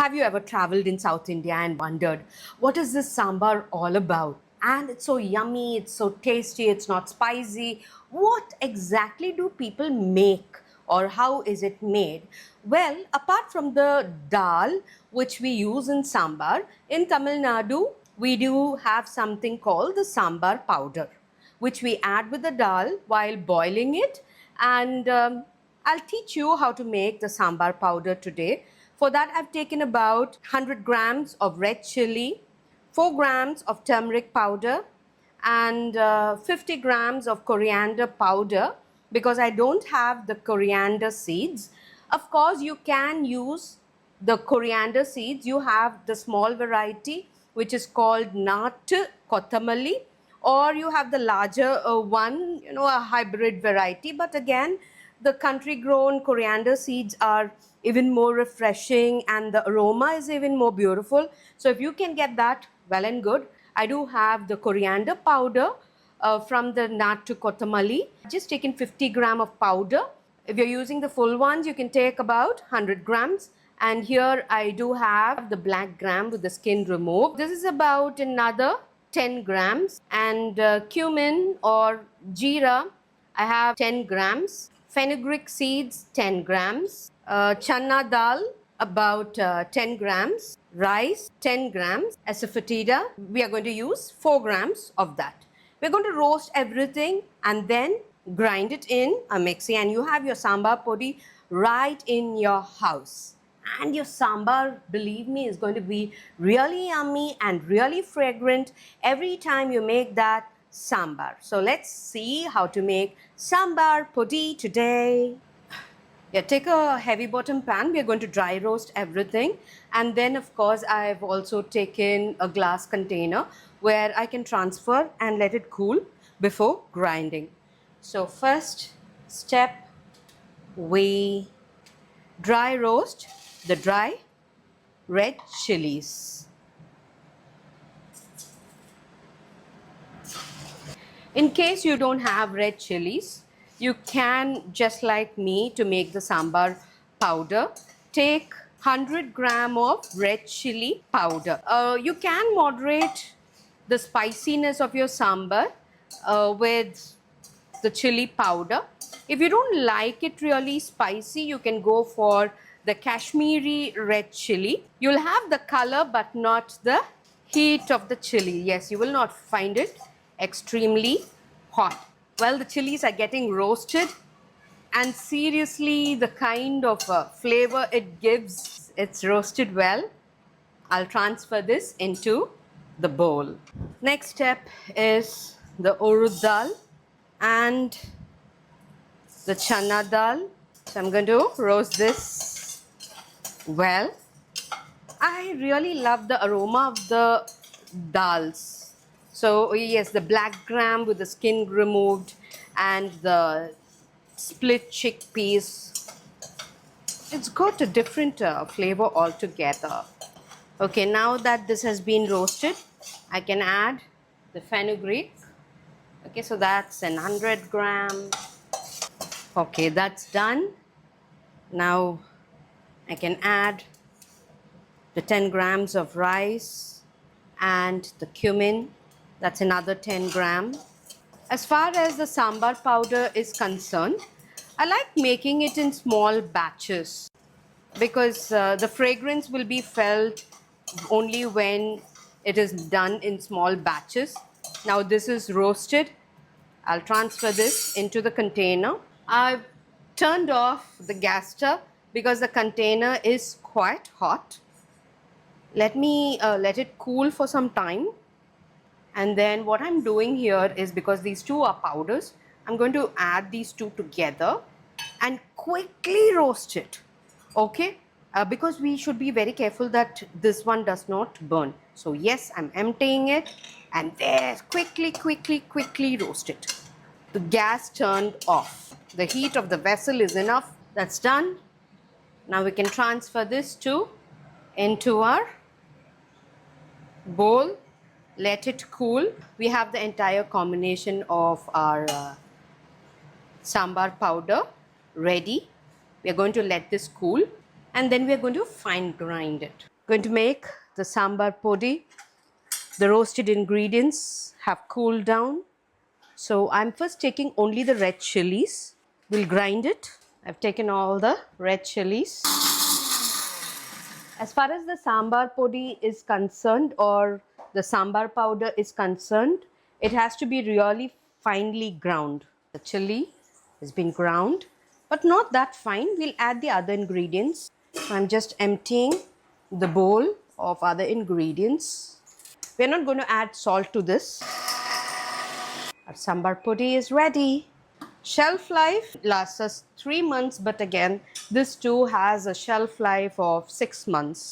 Have you ever traveled in South India and wondered, what is this sambar all about? And it's so yummy, it's so tasty, it's not spicy. What exactly do people make or how is it made? Well, apart from the dal which we use in sambar, in Tamil Nadu, we do have something called the sambar powder, which we add with the dal while boiling it. And I'll teach you how to make the sambar powder today. For that, I've taken about 100 grams of red chili, 4 grams of turmeric powder, and 50 grams of coriander powder because I don't have the coriander seeds. Of course, you can use the coriander seeds. You have the small variety which is called Nat Kotamali, or you have the larger one, a hybrid variety. But again, the country grown coriander seeds are even more refreshing and the aroma is even more beautiful. So if you can get that, well and good. I do have the coriander powder from the Nattu Kotamali. Just taken 50 gram of powder. If you're using the full ones, you can take about 100 grams. And here I do have the black gram with the skin removed. This is about another 10 grams. And cumin or jeera, I have 10 grams. Fenugreek seeds, 10 grams. Chana dal, about 10 grams. Rice, 10 grams. Asafoetida, we are going to use 4 grams of that. We're going to roast everything and then grind it in a mixie, and you have your sambar podi right in your house. And your sambar, believe me, is going to be really yummy and really fragrant every time you make that sambar. So let's see how to make sambar podi today. Yeah, take a heavy bottom pan. We are going to dry roast everything. And then, of course, I've also taken a glass container where I can transfer and let it cool before grinding. So first step, we dry roast the dry red chilies. In case you don't have red chilies, you can, just like me, to make the sambar powder, take 100 gram of red chili powder. You can moderate the spiciness of your sambar with the chili powder. If you don't like it really spicy, you can go for the Kashmiri red chili. You'll have the color but not the heat of the chili. Yes, you will not find it extremely hot. Well, the chilies are getting roasted, and seriously, the kind of flavor it gives, it's roasted well. I'll transfer this into the bowl. Next step is the urud dal and the chana dal. So I'm going to roast this well. I really love the aroma of the dals. So yes, the black gram with the skin removed and the split chickpeas. It's got a different flavor altogether. Okay, now that this has been roasted, I can add the fenugreek. Okay, so that's 100 gram. Okay, that's done. Now I can add the 10 grams of rice and the cumin. That's another 10 gram. As far as the sambar powder is concerned, I like making it in small batches because the fragrance will be felt only when it is done in small batches. Now this is roasted. I'll transfer this into the container. I've turned off the gas stove because the container is quite hot. Let me let it cool for some time. And then what I'm doing here is, because these two are powders, I'm going to add these two together and quickly roast it. Okay? Because we should be very careful that this one does not burn. So yes, I'm emptying it and there, quickly roast it. The gas turned off. The heat of the vessel is enough. That's done. Now we can transfer this into our bowl. Let it cool. We have the entire combination of our sambar powder ready. We are going to let this cool and then we are going to fine grind it. Going to make the sambar podi. The roasted ingredients have cooled down. So I'm first taking only the red chilies. We'll grind it. I've taken all the red chilies. As far as the sambar podi is concerned, or the sambar powder is concerned, it has to be really finely ground. The chili has been ground, but not that fine. We'll add the other ingredients. I'm just emptying the bowl of other ingredients. We're not going to add salt to this. Our sambar podi is ready. Shelf life lasts us 3 months, but again, this too has a shelf life of 6 months.